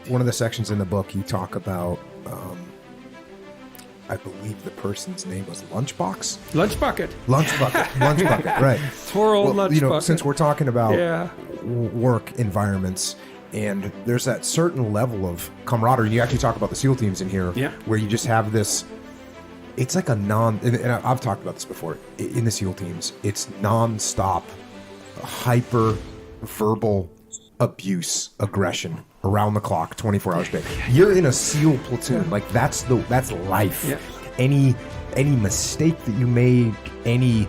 one of the sections in the book, you talk about, I believe the person's name was Lunchbox? Lunch bucket. Lunch bucket, right. Poor old lunch bucket. Since we're talking about work environments, and there's that certain level of camaraderie, you actually talk about the SEAL teams in here, where you just have this, it's like a and I've talked about this before, in the SEAL teams, it's non-stop, hyper verbal abuse, aggression, around the clock, 24 hours a day. You're in a SEAL platoon. Like that's life. Yeah. Any mistake that you made, any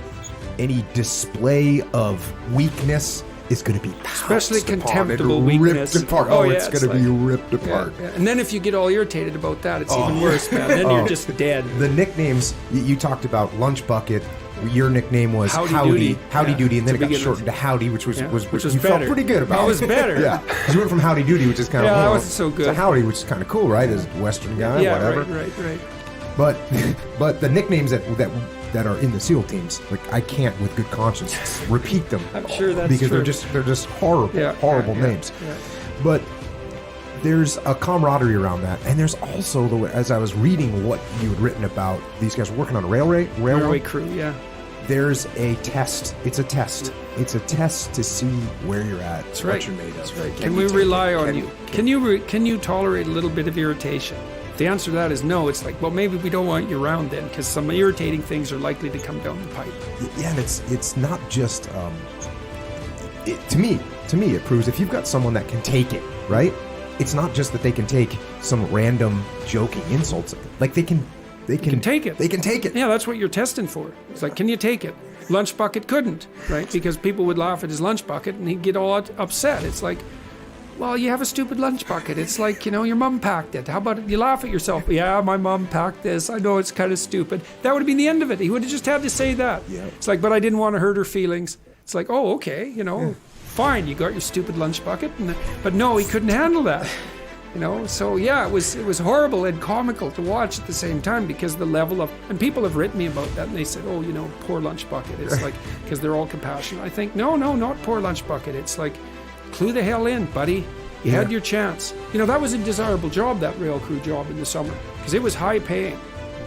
display of weakness is going to be especially contemptible weakness. Ripped apart. It's going to be ripped apart. Yeah. And then if you get all irritated about that, it's even worse, man. Then you're just dead. The nicknames, you talked about Lunch Bucket. Your nickname was Howdy Doody, and then it got shortened to Howdy, which you better. felt pretty good about. That was better. Yeah, because you went from Howdy Doody, which is kind of that wasn't so good, to Howdy, which is kind of cool, right? As a Western guy, whatever. Right. But the nicknames that are in the SEAL teams, like I can't with good conscience repeat them. I'm sure that's because true. they're just horrible names. Yeah. But there's a camaraderie around that, and there's also as I was reading what you had written about, these guys working on a railway crew. Yeah. There's a test. It's a test. It's a test to see where you're at. That's what right. you're made of. That's right. Can we rely on you? Can you tolerate a little bit of irritation? If the answer to that is no, it's like, well, maybe we don't want you around then, because some irritating things are likely to come down the pipe. Yeah, and it's not just to me it proves if you've got someone that can take it, right? It's not just that they can take some random joking insults. Like they can take it. They can take it. Yeah, that's what you're testing for. It's like, can you take it? Lunch Bucket couldn't, right? Because people would laugh at his lunch bucket and he'd get all upset. It's like, well, you have a stupid lunch bucket. It's like, your mom packed it. How about you laugh at yourself? Yeah, my mom packed this. I know it's kind of stupid. That would have been the end of it. He would have just had to say that. Yeah. It's like, but I didn't want to hurt her feelings. It's like, oh, okay, fine. You got your stupid lunch bucket. But no, he couldn't handle that. So yeah, it was horrible and comical to watch at the same time, because the level of, and people have written me about that, and they said, oh, poor lunch bucket. It's like, because they're all compassionate. I think, no, not poor lunch bucket. It's like, clue the hell in, buddy. You had your chance. That was a desirable job, that rail crew job in the summer, because it was high paying,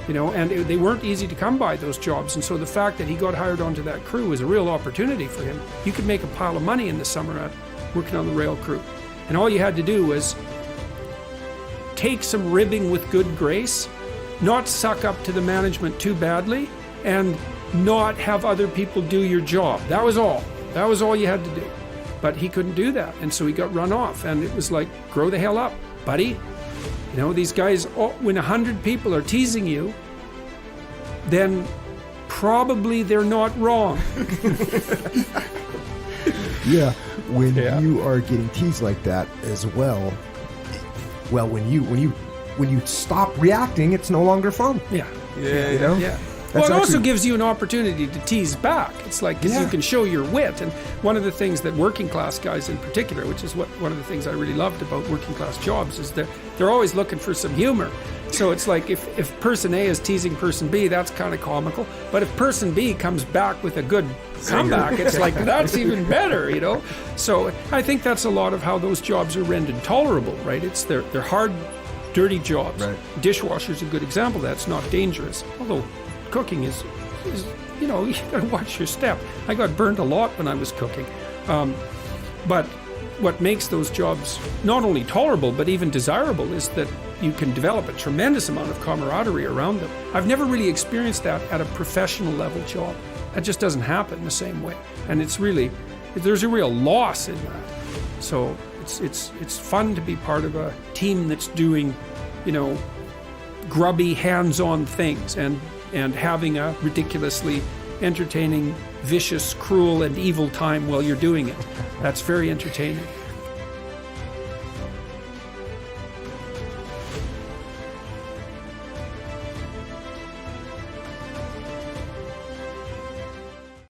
and they weren't easy to come by, those jobs. And so the fact that he got hired onto that crew was a real opportunity for him. You could make a pile of money in the summer at working on the rail crew. And all you had to do was take some ribbing with good grace, not suck up to the management too badly, and not have other people do your job. That was all. That was all you had to do. But he couldn't do that, and so he got run off. And it was like, grow the hell up, buddy. These guys, when 100 people are teasing you, then probably they're not wrong. Yeah, when you are getting teased like that as well, when you stop reacting, it's no longer fun. Yeah. Yeah. Well, it also gives you an opportunity to tease back. It's like, because you can show your wit. And one of the things that working class guys in particular, which is one of the things I really loved about working class jobs, is that they're always looking for some humor. So it's like, if person A is teasing person B, that's kind of comical. But if person B comes back with a good comeback, it's like, that's even better, So I think that's a lot of how those jobs are rendered tolerable, right? They're hard, dirty jobs. Right. Dishwasher's a good example. That's not dangerous. Although cooking is you gotta watch your step. I got burnt a lot when I was cooking. But what makes those jobs not only tolerable but even desirable is that you can develop a tremendous amount of camaraderie around them. I've never really experienced that at a professional level job. That just doesn't happen the same way. And there's a real loss in that. So it's fun to be part of a team that's doing, grubby, hands-on things and having a ridiculously entertaining, vicious, cruel, and evil time while you're doing it. That's very entertaining.